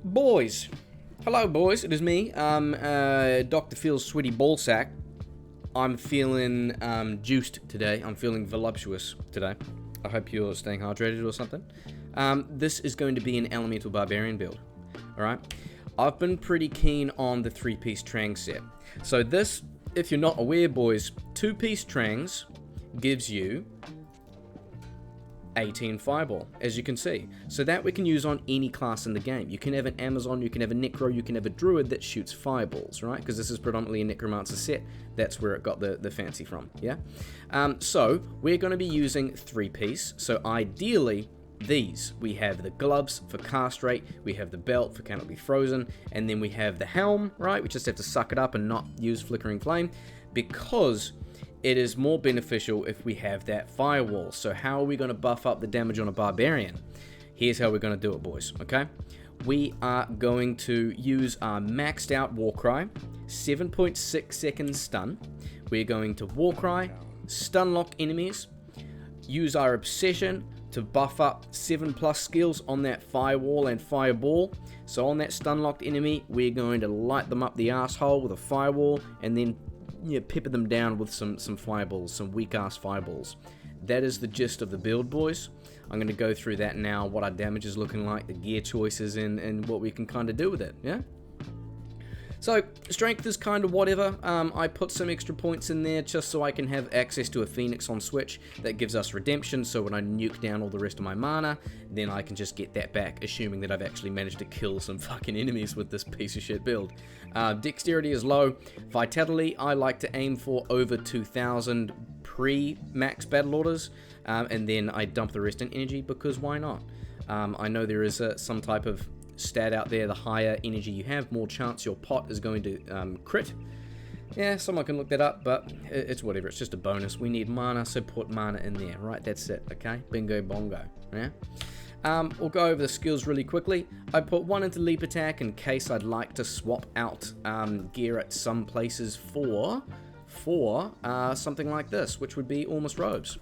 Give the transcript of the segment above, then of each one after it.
Boys, hello boys, it is me, Dr. Phil's sweaty ballsack. I'm feeling juiced today, I'm feeling voluptuous today. I hope you're staying hydrated or something. This is going to be an elemental barbarian build, alright? I've been pretty keen on the 3-piece Trang set. So this, if you're not aware boys, 2-piece Trangs gives you 18 fireball, as you can see. So that we can use on any class in the game. You can have an Amazon, you can have a Necro, you can have a Druid that shoots fireballs, right? Because this is predominantly a Necromancer set. That's where it got the fancy from, yeah? So we're going to be using 3-piece. So ideally, these. We have the gloves for cast rate, we have the belt for cannot be frozen, and then we have the helm, right? We just have to suck it up and not use flickering flame, because it is more beneficial if we have that firewall. So how are we going to buff up the damage on a barbarian? Here's how we're going to do it, boys, okay? We are going to use our maxed out Warcry, 7.6 seconds stun. We're going to Warcry, stun lock enemies, use our Obsession to buff up 7+ skills on that firewall and fireball. So on that stun locked enemy, we're going to light them up the asshole with a firewall, and then pepper them down with some fireballs, some weak-ass fireballs. That is the gist of the build, boys. I'm going to go through that now, what our damage is looking like, the gear choices, and what we can kind of do with it, yeah? So, strength is kind of whatever. I put some extra points in there just so I can have access to a Phoenix on Switch. That gives us redemption, so when I nuke down all the rest of my mana, then I can just get that back, assuming that I've actually managed to kill some fucking enemies with this piece of shit build. Dexterity is low. Vitality, I like to aim for over 2,000 pre-max battle orders, and then I dump the rest in energy, because why not? I know there is some type of stat out there, the higher energy you have, more chance your pot is going to crit. Yeah, someone can look that up, but it's whatever, it's just a bonus. We need mana, so put mana in there, right? That's it, okay? Bingo bongo, yeah? We'll go over the skills really quickly. I put one into leap attack in case I'd like to swap out gear at some places for something like this, which would be almost robes.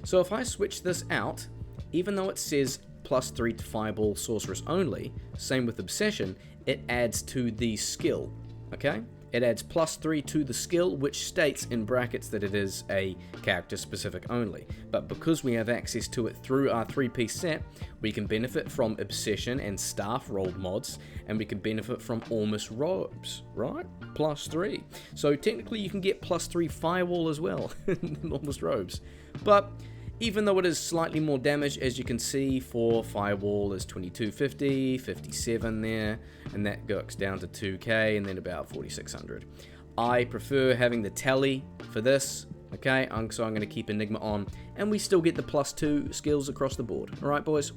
So if I switch this out, even though it says +3 to fireball sorceress only, same with obsession, it adds to the skill, okay? It adds +3 to the skill, which states in brackets that it is a character specific only. But because we have access to it through our 3-piece set, we can benefit from obsession and staff rolled mods, and we can benefit from almost robes, right? +3. So technically you can get +3 firewall as well in almost robes. But even though it is slightly more damage, as you can see, for Firewall is 2250, 57 there, and that goes down to 2k, and then about 4600. I prefer having the tally for this, okay, so I'm going to keep Enigma on, and we still get the +2 skills across the board. Alright, boys?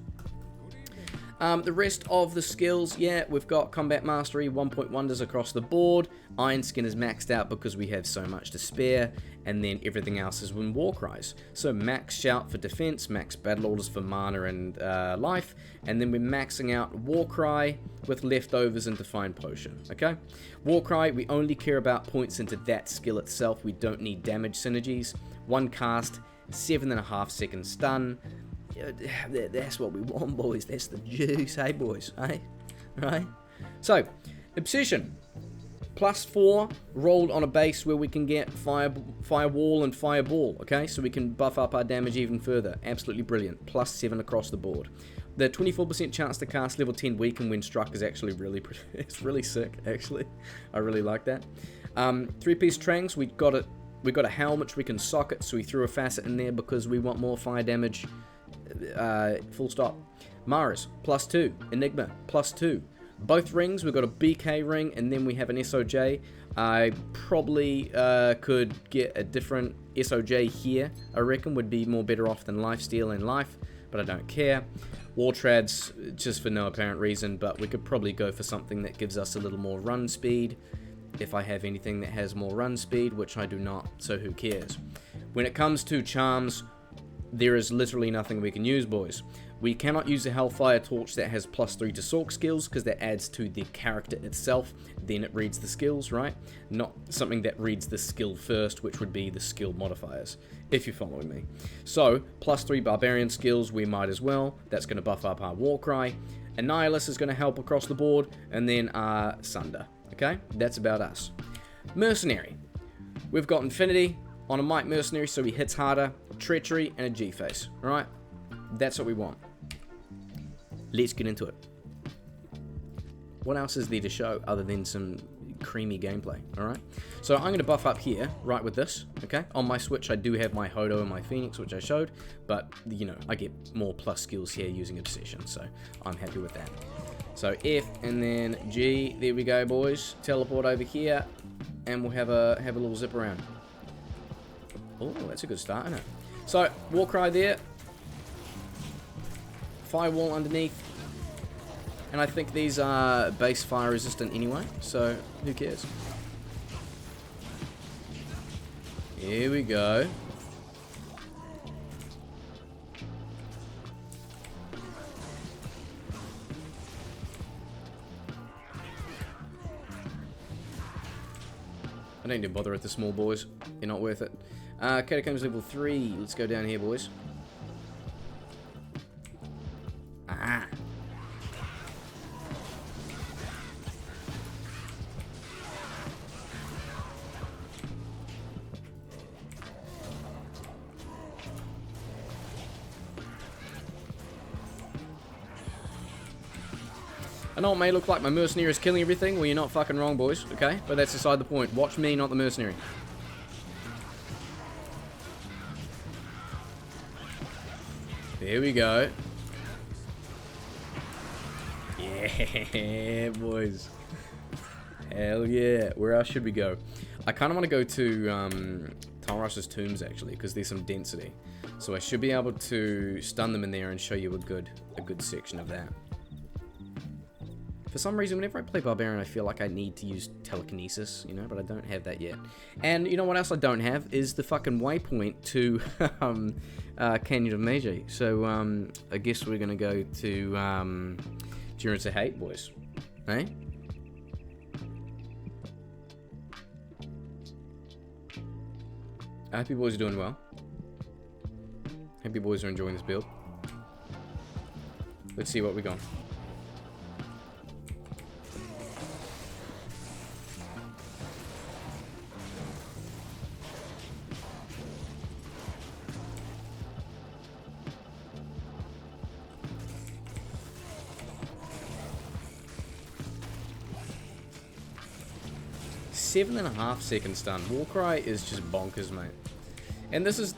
The rest of the skills, yeah, we've got Combat Mastery, 1-point wonders across the board. Iron Skin is maxed out because we have so much to spare, and then everything else is in Warcries. So max Shout for defense, max Battle Orders for mana and life, and then we're maxing out Warcry with leftovers and Divine Potion, okay? Warcry, we only care about points into that skill itself. We don't need damage synergies. 1 cast, 7.5 second stun. That's what we want, boys. That's the juice, hey boys, hey? Right? So, Obsession, +4 rolled on a base where we can get Firewall and Fireball, okay? So we can buff up our damage even further. Absolutely brilliant. +7 across the board. The 24% chance to cast level 10 weaken when struck is actually it's really sick, actually. I really like that. 3-piece Trangs, we got a helm which we can socket, so we threw a facet in there because we want more fire damage. Full stop. Mars, +2. Enigma, +2. Both rings, we've got a BK ring, and then we have an SOJ. I probably could get a different SOJ here. I reckon would be more better off than Lifesteal and Life, but I don't care. War Trads, just for no apparent reason, but we could probably go for something that gives us a little more run speed, if I have anything that has more run speed, which I do not, so who cares. When it comes to charms, there is literally nothing we can use, boys. We cannot use a Hellfire Torch that has +3 to Sork skills, because that adds to the character itself, then it reads the skills, right? Not something that reads the skill first, which would be the skill modifiers, if you're following me. So, +3 Barbarian skills, we might as well. That's going to buff up our Warcry. Annihilus is going to help across the board, and then Sunder. Okay, that's about us. Mercenary. We've got Infinity on a Might Mercenary, so he hits harder, Treachery, and a G-Face. Alright? That's what we want. Let's get into it. What else is there to show other than some creamy gameplay? Alright? So I'm going to buff up here, right with this. Okay? On my Switch, I do have my Hodo and my Phoenix, which I showed. But, you know, I get more plus skills here using Obsession. So I'm happy with that. So F and then G. There we go, boys. Teleport over here. And we'll have a little zip around. Oh, that's a good start, isn't it? So, Warcry there. Firewall underneath. And I think these are base fire resistant anyway, so who cares? Here we go. I don't need to bother with the small boys. They're not worth it. Catacombs level 3. Let's go down here, boys. Ah. I know it may look like my Mercenary is killing everything. Well, you're not fucking wrong, boys. Okay? But that's beside the point. Watch me, not the Mercenary. There we go. Yeah, boys. Hell yeah. Where else should we go? I kind of want to go to Talras's tombs, actually, because there's some density. So I should be able to stun them in there and show you a good section of that. For some reason, whenever I play Barbarian, I feel like I need to use telekinesis, you know, but I don't have that yet. And you know what else I don't have is the fucking waypoint to Canyon of Magi. So I guess we're gonna go to Durance of Hate, boys. Hey? I hope you boys are doing well. Hope you boys are enjoying this build. Let's see what we got. .5 second stun. Warcry is just bonkers, mate. And this is,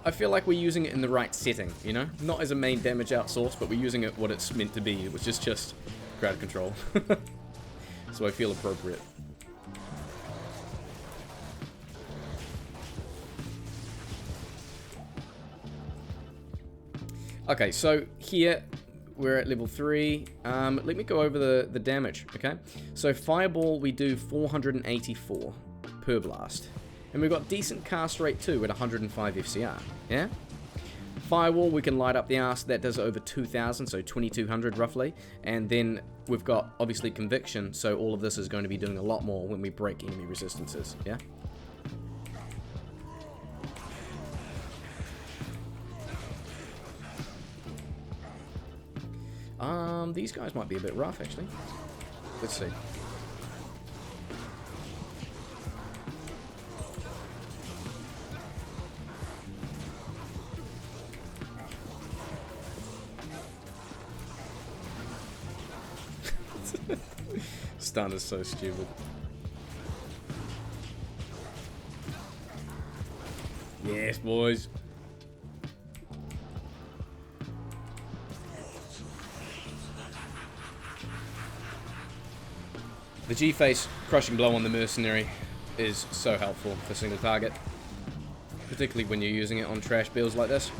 I feel like we're using it in the right setting, you know? Not as a main damage out source, but we're using it what it's meant to be, which is just crowd control. So I feel appropriate. Okay, so here we're at level 3. Let me go over the damage, okay? So Fireball, we do 484 per blast. And we've got decent cast rate too at 105 FCR, yeah? Firewall, we can light up the arse. That does over 2,000, so 2,200 roughly. And then we've got, obviously, Conviction, so all of this is going to be doing a lot more when we break enemy resistances, yeah? These guys might be a bit rough, actually. Let's see. Stun is so stupid. Yes, boys. The G-Face crushing blow on the Mercenary is so helpful for single target, particularly when you're using it on trash builds like this.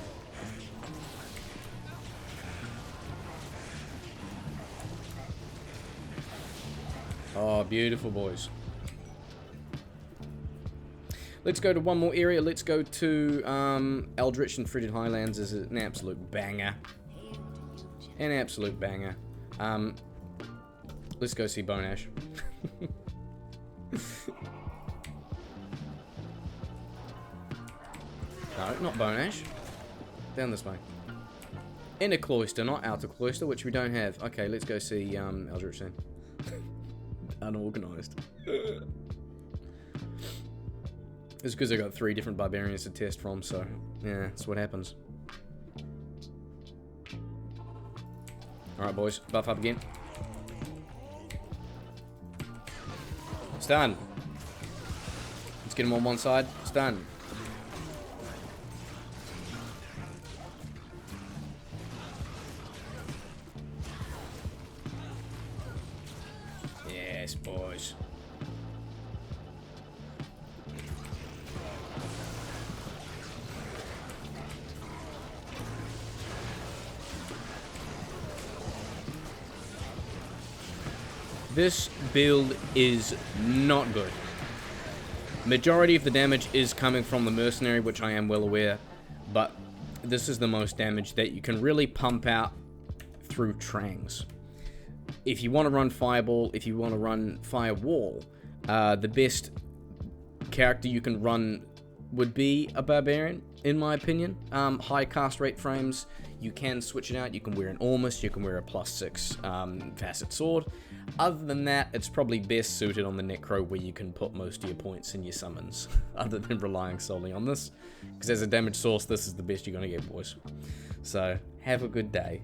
Oh, beautiful, boys. Let's go to one more area. Let's go to Eldritch and Frigid Highlands. Is an absolute banger. An absolute banger. Let's go see Bone Ash. No, not Bone Ash. Down this way. Inner cloister, not outer cloister, which we don't have. Okay, let's go see Eldritch then. Unorganized. It's because I got 3 different barbarians to test from, so yeah, that's what happens. Alright, boys, buff up again. Stun. Let's get him on one side. Stun. Yes, boys. This build is not good. Majority of the damage is coming from the Mercenary, which I am well aware, but this is the most damage that you can really pump out through Trangs. If you want to run Fireball, if you want to run Firewall, the best character you can run would be a Barbarian, in my opinion. High cast rate frames, you can switch it out. You can wear an Ormus, you can wear a +6 facet sword. Other than that, it's probably best suited on the Necro, where you can put most of your points in your summons, other than relying solely on this. Because as a damage source, this is the best you're going to get, boys. So, have a good day.